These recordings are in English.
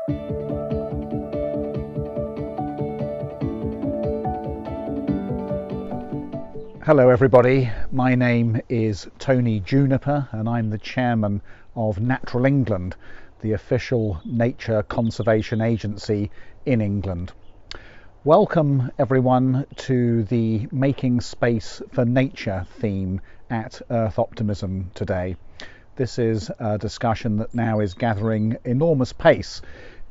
Hello everybody, my name is Tony Juniper and I'm the chairman of Natural England, the official nature conservation agency in England. Welcome everyone to the Making Space for Nature theme at Earth Optimism today. This is a discussion that now is gathering enormous pace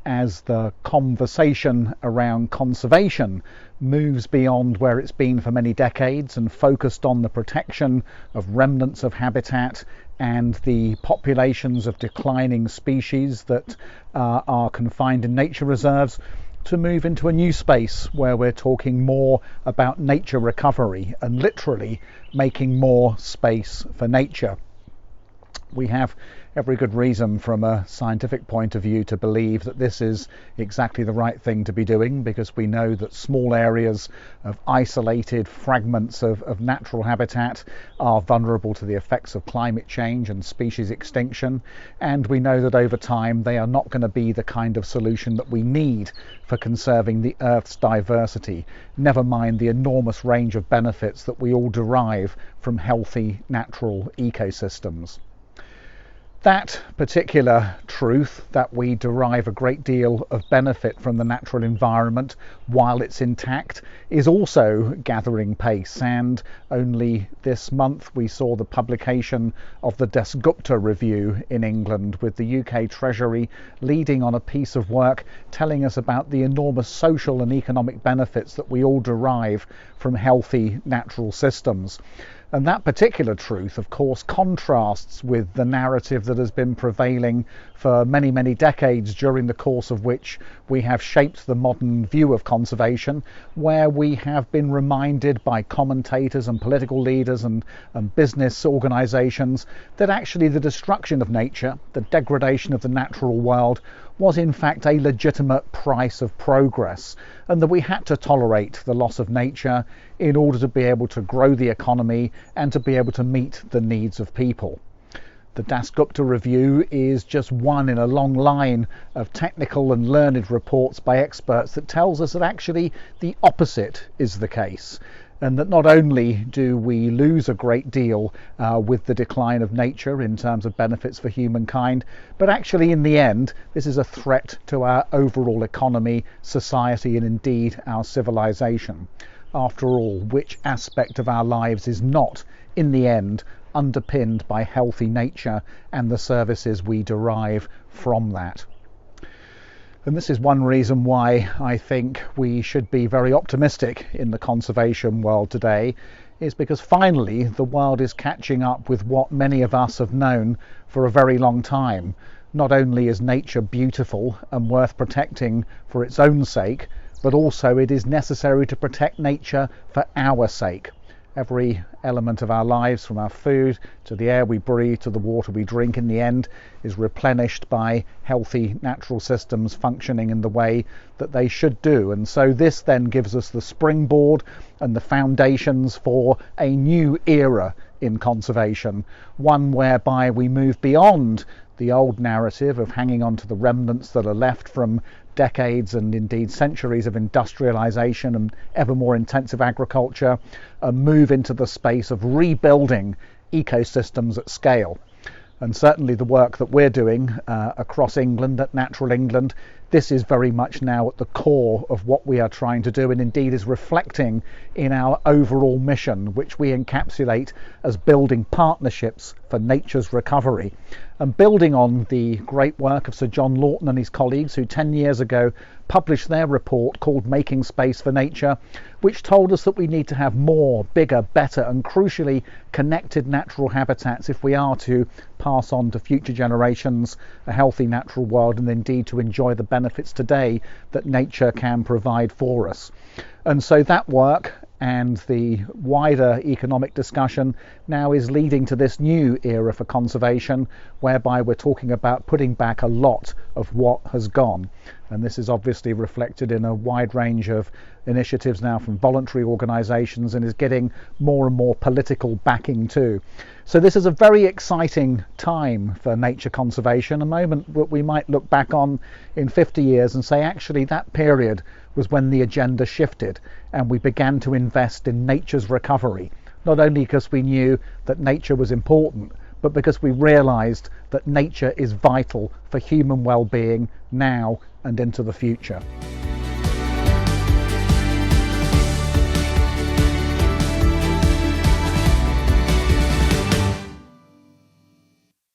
as the conversation around conservation moves beyond where it's been for many decades and focused on the protection of remnants of habitat and the populations of declining species that are confined in nature reserves, to move into a new space where we're talking more about nature recovery and literally making more space for nature. We have every good reason from a scientific point of view to believe that this is exactly the right thing to be doing, because we know that small areas of isolated fragments of natural habitat are vulnerable to the effects of climate change and species extinction, and we know that over time they are not going to be the kind of solution that we need for conserving the Earth's diversity, never mind the enormous range of benefits that we all derive from healthy natural ecosystems. That particular truth, that we derive a great deal of benefit from the natural environment while it's intact, is also gathering pace, and only this month we saw the publication of the Dasgupta Review in England, with the UK Treasury leading on a piece of work telling us about the enormous social and economic benefits that we all derive from healthy natural systems. And that particular truth, of course, contrasts with the narrative that has been prevailing for many, many decades, during the course of which we have shaped the modern view of conservation, where we have been reminded by commentators and political leaders and business organisations that actually the destruction of nature, the degradation of the natural world, was in fact a legitimate price of progress, and that we had to tolerate the loss of nature in order to be able to grow the economy and to be able to meet the needs of people. The Dasgupta Review is just one in a long line of technical and learned reports by experts that tells us that actually the opposite is the case, and that not only do we lose a great deal with the decline of nature in terms of benefits for humankind, but actually in the end this is a threat to our overall economy, society, and indeed our civilization. After all, which aspect of our lives is not, in the end, underpinned by healthy nature and the services we derive from that? And this is one reason why I think we should be very optimistic in the conservation world today, is because finally the world is catching up with what many of us have known for a very long time. Not only is nature beautiful and worth protecting for its own sake, but also it is necessary to protect nature for our sake. Every element of our lives, from our food to the air we breathe to the water we drink, in the end is replenished by healthy natural systems functioning in the way that they should do. And so this then gives us the springboard and the foundations for a new era in conservation, one whereby we move beyond the old narrative of hanging on to the remnants that are left from decades and indeed centuries of industrialization and ever more intensive agriculture, and move into the space of rebuilding ecosystems at scale. And certainly the work that we're doing across England at Natural England, this is very much now at the core of what we are trying to do, and indeed is reflecting in our overall mission, which we encapsulate as building partnerships for nature's recovery, and building on the great work of Sir John Lawton and his colleagues, who 10 years ago published their report called Making Space for Nature, which told us that we need to have more, bigger, better, and crucially connected natural habitats if we are to pass on to future generations a healthy natural world, and indeed to enjoy the benefits today that nature can provide for us. And so that work and the wider economic discussion now is leading to this new era for conservation, whereby we're talking about putting back a lot of what has gone. And this is obviously reflected in a wide range of initiatives now from voluntary organisations, and is getting more and more political backing too. So this is a very exciting time for nature conservation, a moment that we might look back on in 50 years and say actually that period was when the agenda shifted and we began to invest in nature's recovery, not only because we knew that nature was important, but because we realised that nature is vital for human well-being now and into the future.